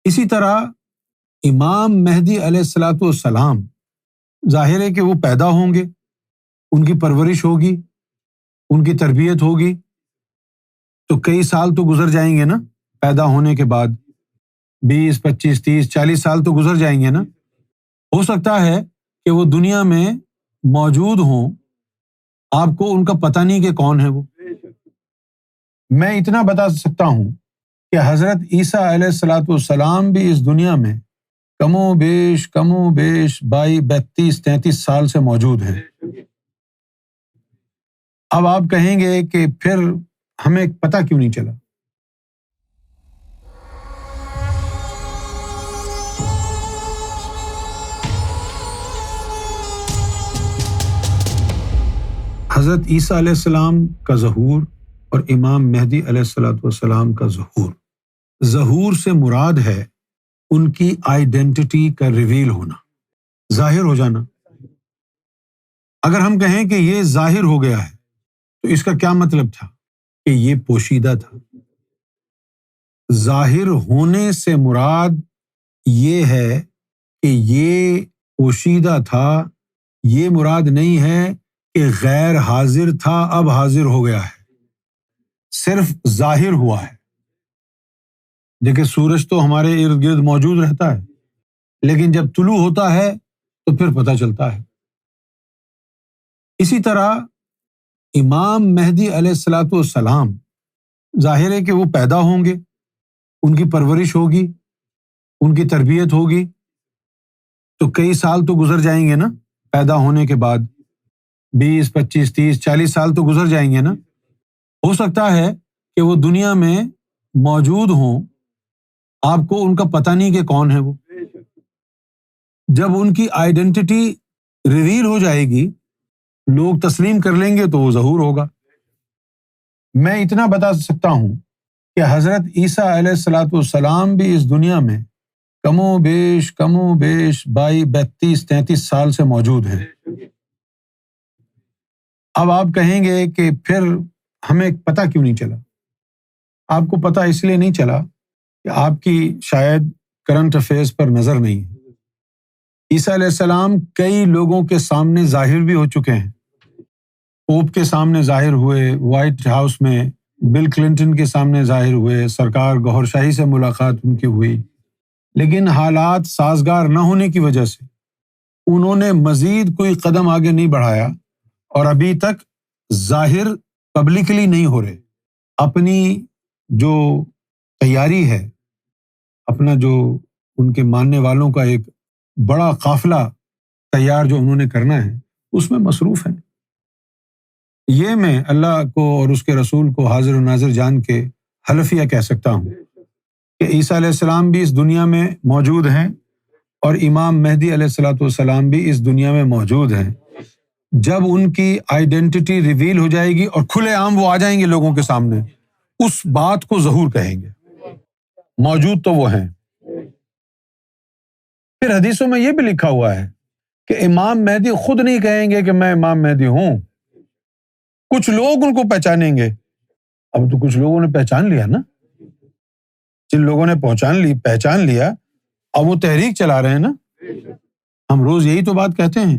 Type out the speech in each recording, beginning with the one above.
اسی طرح امام مہدی علیہ الصلوۃ والسلام ظاہر ہے کہ وہ پیدا ہوں گے، ان کی پرورش ہوگی، ان کی تربیت ہوگی، تو کئی سال تو گزر جائیں گے نا پیدا ہونے کے بعد، 20، 25، 30، 40 سال تو گزر جائیں گے نا۔ ہو سکتا ہے کہ وہ دنیا میں موجود ہوں، آپ کو ان کا پتہ نہیں کہ کون ہے وہ۔ میں اتنا بتا سکتا ہوں کہ حضرت عیسیٰ علیہ الصلوۃ والسلام بھی اس دنیا میں کم و بیش 32، 33 سال سے موجود ہیں۔ اب آپ کہیں گے کہ پھر ہمیں پتہ کیوں نہیں چلا؟ حضرت عیسیٰ علیہ السلام کا ظہور اور امام مہدی علیہ الصلوۃ والسلام کا ظہور، ظہور سے مراد ہے ان کی آئیڈینٹی کا ریویل ہونا، ظاہر ہو جانا۔ اگر ہم کہیں کہ یہ ظاہر ہو گیا ہے تو اس کا کیا مطلب تھا؟ کہ یہ پوشیدہ تھا۔ ظاہر ہونے سے مراد یہ ہے کہ یہ پوشیدہ تھا، یہ مراد نہیں ہے کہ غیر حاضر تھا اب حاضر ہو گیا ہے، صرف ظاہر ہوا ہے۔ دیکھیں سورج تو ہمارے ارد گرد موجود رہتا ہے، لیکن جب طلوع ہوتا ہے تو پھر پتہ چلتا ہے۔ اسی طرح امام مہدی علیہ الصلوۃ والسلام ظاہر ہے کہ وہ پیدا ہوں گے، ان کی پرورش ہوگی، ان کی تربیت ہوگی، تو کئی سال تو گزر جائیں گے نا پیدا ہونے کے بعد، 20، 25، 30، 40 سال تو گزر جائیں گے نا۔ ہو سکتا ہے کہ وہ دنیا میں موجود ہوں، آپ کو ان کا پتہ نہیں کہ کون ہے وہ۔ جب ان کی آئیڈینٹی ریویل ہو جائے گی، لوگ تسلیم کر لیں گے تو وہ ظہور ہوگا۔ میں اتنا بتا سکتا ہوں کہ حضرت عیسیٰ علیہ الصلوۃ والسلام بھی اس دنیا میں کم و بیش 32، 33 سال سے موجود ہیں۔ اب آپ کہیں گے کہ پھر ہمیں پتہ کیوں نہیں چلا؟ آپ کو پتہ اس لیے نہیں چلا کہ آپ کی شاید کرنٹ افیئرز پر نظر نہیں ہے۔ عیسیٰ علیہ السلام کئی لوگوں کے سامنے ظاہر بھی ہو چکے ہیں، پوپ کے سامنے ظاہر ہوئے، وائٹ ہاؤس میں بل کلنٹن کے سامنے ظاہر ہوئے، سرکار گوہر شاہی سے ملاقات ان کی ہوئی، لیکن حالات سازگار نہ ہونے کی وجہ سے انہوں نے مزید کوئی قدم آگے نہیں بڑھایا، اور ابھی تک ظاہر پبلکلی نہیں ہو رہے۔ اپنی جو تیاری ہے، اپنا جو ان کے ماننے والوں کا ایک بڑا قافلہ تیار جو انہوں نے کرنا ہے، اس میں مصروف ہیں۔ یہ میں اللہ کو اور اس کے رسول کو حاضر و ناظر جان کے حلفیہ کہہ سکتا ہوں کہ عیسیٰ علیہ السلام بھی اس دنیا میں موجود ہیں، اور امام مہدی علیہ الصلوۃ والسلام بھی اس دنیا میں موجود ہیں۔ جب ان کی آئیڈینٹی ریویل ہو جائے گی اور کھلے عام وہ آ جائیں گے لوگوں کے سامنے، اس بات کو ظہور کہیں گے۔ موجود تو وہ ہیں۔ پھر حدیثوں میں یہ بھی لکھا ہوا ہے کہ امام مہدی خود نہیں کہیں گے کہ میں امام مہدی ہوں، کچھ لوگ ان کو پہچانیں گے۔ اب تو کچھ لوگوں نے پہچان لیا نا، جن لوگوں نے پہچان لیا، اب وہ تحریک چلا رہے ہیں نا۔ ہم روز یہی تو بات کہتے ہیں،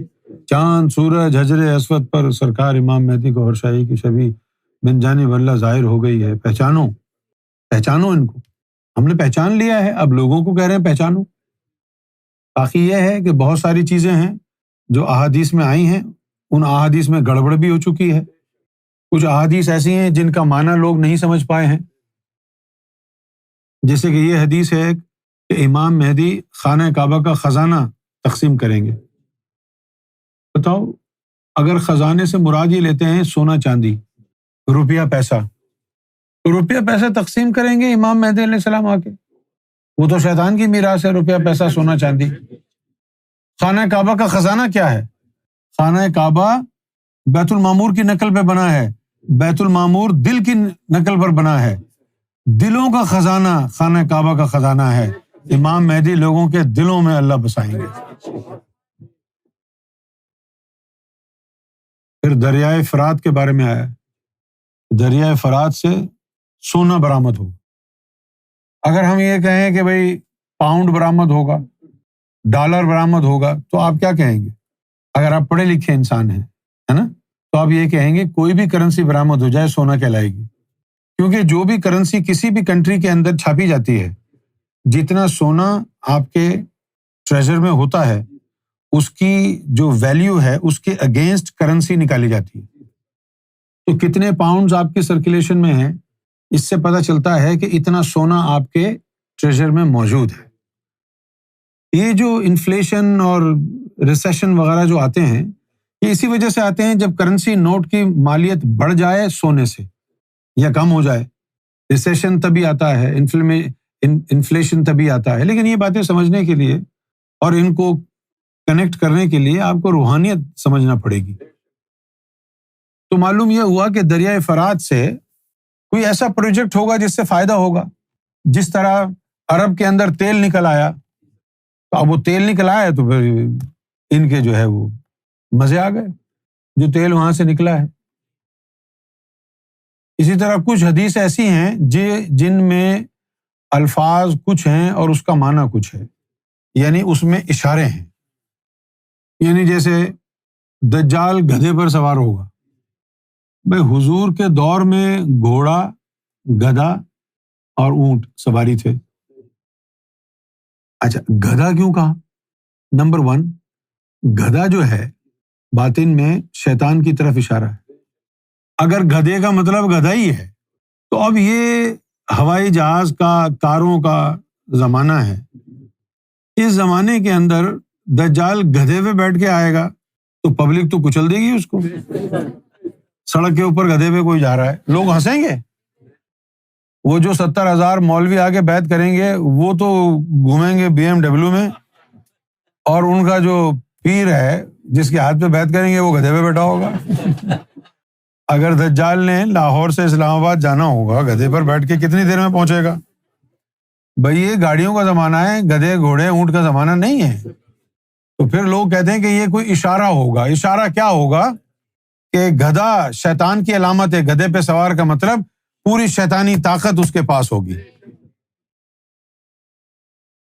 چاند سورج حجر اسود پر سرکار امام مہدی گوہر شاہی کی شبیہ بن جانب اللہ ظاہر ہو گئی ہے، پہچانو ان کو۔ ہم نے پہچان لیا ہے، اب لوگوں کو کہہ رہے ہیں پہچانو۔ باقی یہ ہے کہ بہت ساری چیزیں ہیں جو احادیث میں آئی ہیں، ان احادیث میں گڑبڑ بھی ہو چکی ہے۔ کچھ احادیث ایسی ہیں جن کا معنی لوگ نہیں سمجھ پائے ہیں، جیسے کہ یہ حدیث ہے کہ امام مہدی خانہ کعبہ کا خزانہ تقسیم کریں گے۔ بتاؤ، اگر خزانے سے مراد یہ لیتے ہیں سونا چاندی، روپیہ پیسہ، تو روپیہ پیسہ تقسیم کریں گے امام مہدی علیہ السلام آ کے؟ وہ تو شیطان کی میراث ہے، روپیہ پیسہ سونا چاندی۔ خانہ کعبہ کا خزانہ کیا ہے؟ خانہ کعبہ بیت المعمور کی نقل پہ بنا ہے، بیت المعمور دل کی نقل پر بنا ہے، دلوں کا خزانہ خانہ کعبہ کا خزانہ ہے۔ امام مہدی لوگوں کے دلوں میں اللہ بسائیں گے۔ پھر دریائے فرات کے بارے میں آیا، دریائے فرات سے سونا برآمد ہو۔ اگر ہم یہ کہیں کہ بھئی پاؤنڈ برآمد ہوگا، ڈالر برآمد ہوگا، تو آپ کیا کہیں گے؟ اگر آپ پڑھے لکھے انسان ہیں، ہے نا، تو آپ یہ کہیں گے کوئی بھی کرنسی برآمد ہو جائے سونا کہلائے گی، کیونکہ جو بھی کرنسی کسی بھی کنٹری کے اندر چھاپی جاتی ہے، جتنا سونا آپ کے ٹریجر میں ہوتا ہے، اس کی جو ویلیو ہے اس کے اگینسٹ کرنسی نکالی جاتی ہے۔ تو کتنے پاؤنڈز آپ کی سرکولیشن میں ہیں، اس سے پتہ چلتا ہے کہ اتنا سونا آپ کے ٹریجر میں موجود ہے۔ یہ جو انفلیشن اور ریسیشن وغیرہ جو آتے ہیں، یہ اسی وجہ سے آتے ہیں جب کرنسی نوٹ کی مالیت بڑھ جائے سونے سے یا کم ہو جائے۔ ریسیشن تبھی آتا ہے، انفلیشن تبھی آتا ہے۔ لیکن یہ باتیں سمجھنے کے لیے اور ان کو کنیکٹ کرنے کے لیے آپ کو روحانیت سمجھنا پڑے گی۔ تو معلوم یہ ہوا کہ دریائے فرات سے کوئی ایسا پروجیکٹ ہوگا جس سے فائدہ ہوگا، جس طرح عرب کے اندر تیل نکل آیا، تو اب وہ تیل نکل آیا تو پھر ان کے جو ہے وہ مزے آ گئے، جو تیل وہاں سے نکلا ہے۔ اسی طرح کچھ حدیث ایسی ہیں جن میں الفاظ کچھ ہیں اور اس کا معنی کچھ ہے، یعنی اس میں اشارے ہیں، یعنی جیسے دجال گدھے پر سوار ہوگا۔ بھائی حضور کے دور میں گھوڑا، گدھا اور اونٹ سواری تھے۔ اچھا، گدھا کیوں کہا؟ نمبر 1، گدھا جو ہے باطن میں شیطان کی طرف اشارہ ہے۔ اگر گدھے کا مطلب گدھا ہی ہے تو اب یہ ہوائی جہاز کا، کاروں کا زمانہ ہے۔ اس زمانے کے اندر دجال گدھے پہ بیٹھ کے آئے گا تو پبلک تو کچل دے گی اس کو۔ سڑک کے اوپر گدھے پہ کوئی جا رہا ہے، لوگ ہنسیں گے۔ وہ جو 70,000 مولوی آگے بیعت کریں گے وہ تو گھومیں گے BMW میں، اور ان کا جو پیر ہے جس کے ہاتھ پہ بیعت کریں گے وہ گدھے پہ بیٹھا ہوگا۔ اگر دجال نے لاہور سے اسلام آباد جانا ہوگا، گدھے پر بیٹھ کے کتنی دیر میں پہنچے گا؟ بھئی یہ گاڑیوں کا زمانہ ہے، گدھے گھوڑے اونٹ کا زمانہ نہیں ہے۔ تو پھر لوگ کہتے ہیں کہ یہ کوئی اشارہ ہوگا۔ اشارہ کیا ہوگا؟ کہ گدھا شیطان کی علامت ہے، گدھے پہ سوار کا مطلب پوری شیطانی طاقت اس کے پاس ہوگی۔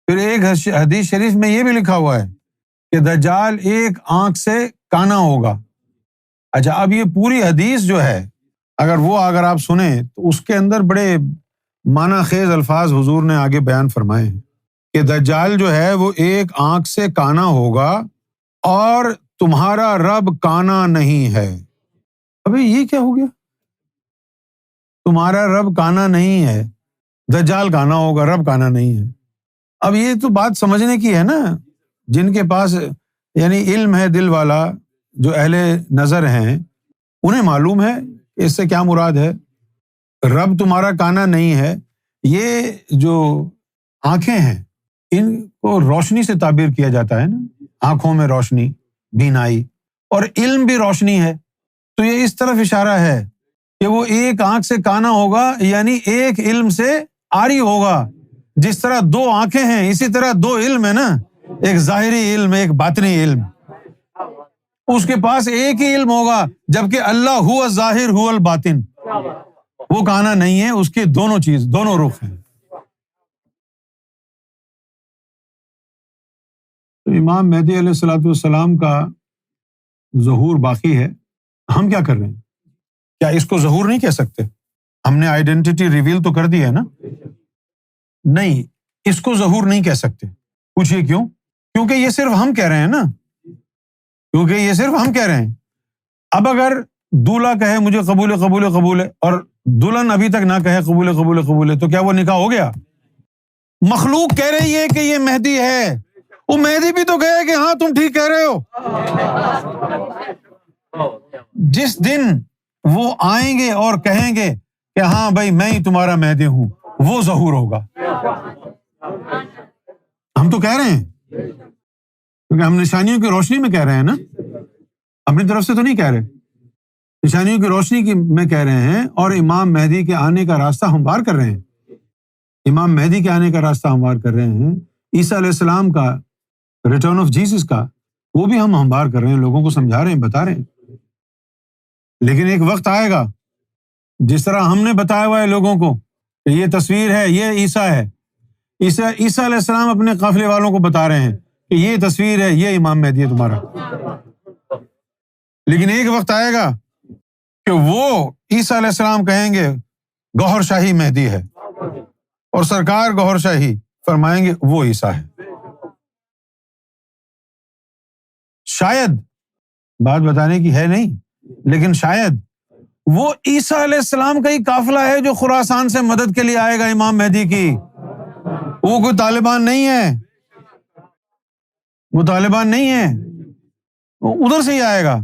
پھر ایک حدیث شریف میں یہ بھی لکھا ہوا ہے کہ دجال ایک آنکھ سے کانا ہوگا۔ اچھا، اب یہ پوری حدیث جو ہے اگر آپ سنیں تو اس کے اندر بڑے معنی خیز الفاظ حضور نے آگے بیان فرمائے ہیں کہ دجال جو ہے وہ ایک آنکھ سے کانا ہوگا اور تمہارا رب کانا نہیں ہے۔ ابھی یہ کیا ہو گیا؟ تمہارا رب کانا نہیں ہے، دجال کانا ہوگا، رب کانا نہیں ہے۔ اب یہ تو بات سمجھنے کی ہے نا، جن کے پاس یعنی علم ہے، دل والا، جو اہل نظر ہیں، انہیں معلوم ہے اس سے کیا مراد ہے۔ رب تمہارا کانا نہیں ہے، یہ جو آنکھیں ہیں ان کو روشنی سے تعبیر کیا جاتا ہے نا، آنکھوں میں روشنی، بینائی، اور علم بھی روشنی ہے۔ تو یہ اس طرف اشارہ ہے کہ وہ ایک آنکھ سے کانا ہوگا، یعنی ایک علم سے عاری ہوگا۔ جس طرح 2 آنکھیں ہیں اسی طرح 2 علم ہے نا، ایک ظاہری علم، ایک باطنی علم۔ اس کے پاس ایک ہی علم ہوگا، جبکہ اللہ ہوا الظاہر ہوا الباطن، وہ کانا نہیں ہے، اس کی دونوں رخ ہیں۔ تو امام مہدی علیہ الصلوۃ والسلام کا ظہور باقی ہے۔ ہم کیا کر رہے ہیں؟ کیا اس کو ظہور نہیں کہہ سکتے؟ ہم نے آئیڈینٹی ریویل تو کر دی ہے نا۔ نہیں، اس کو ظہور نہیں کہہ سکتے۔ پوچھئے کیوں؟ کیونکہ یہ صرف ہم کہہ رہے ہیں نا، اب اگر دولہا کہے مجھے قبول ہے اور دلہن ابھی تک نہ کہے قبول ہے تو کیا وہ نکاح ہو گیا؟ مخلوق کہہ رہی ہے کہ یہ مہدی ہے، وہ مہدی بھی تو کہے کہ ہاں تم ٹھیک کہہ رہے ہو۔ جس دن وہ آئیں گے اور کہیں گے کہ ہاں بھائی میں ہی تمہارا مہدی ہوں، وہ ظہور ہوگا۔ ہم تو کہہ رہے ہیں کیونکہ ہم نشانیوں کی روشنی میں کہہ رہے ہیں نا، اپنی طرف سے تو نہیں کہہ رہے، نشانیوں کی روشنی کی میں کہہ رہے ہیں، اور امام مہدی کے آنے کا راستہ ہموار کر رہے ہیں۔ امام مہدی کے آنے کا راستہ ہموار کر رہے ہیں، عیسیٰ علیہ السلام کا، ریٹرن آف جیسس کا، وہ بھی ہم ہموار کر رہے ہیں، لوگوں کو سمجھا رہے ہیں، بتا رہے ہیں۔ لیکن ایک وقت آئے گا جس طرح ہم نے بتایا ہوا ہے لوگوں کو کہ یہ تصویر ہے، یہ عیسیٰ ہے، عیسیٰ علیہ السلام اپنے قافلے والوں کو بتا رہے ہیں کہ یہ تصویر ہے، یہ امام مہدی ہے تمہارا. لیکن ایک وقت آئے گا کہ وہ عیسیٰ علیہ السلام کہیں گے گوہر شاہی مہدی ہے، اور سرکار گوہر شاہی فرمائیں گے وہ عیسیٰ ہے. شاید بات بتانے کی ہے نہیں، لیکن شاید وہ عیسیٰ علیہ السلام کا ہی قافلہ ہے جو خراسان سے مدد کے لیے آئے گا امام مہدی کی. وہ کوئی طالبان نہیں ہے، وہ طالبان نہیں ہے، وہ ادھر سے ہی آئے گا.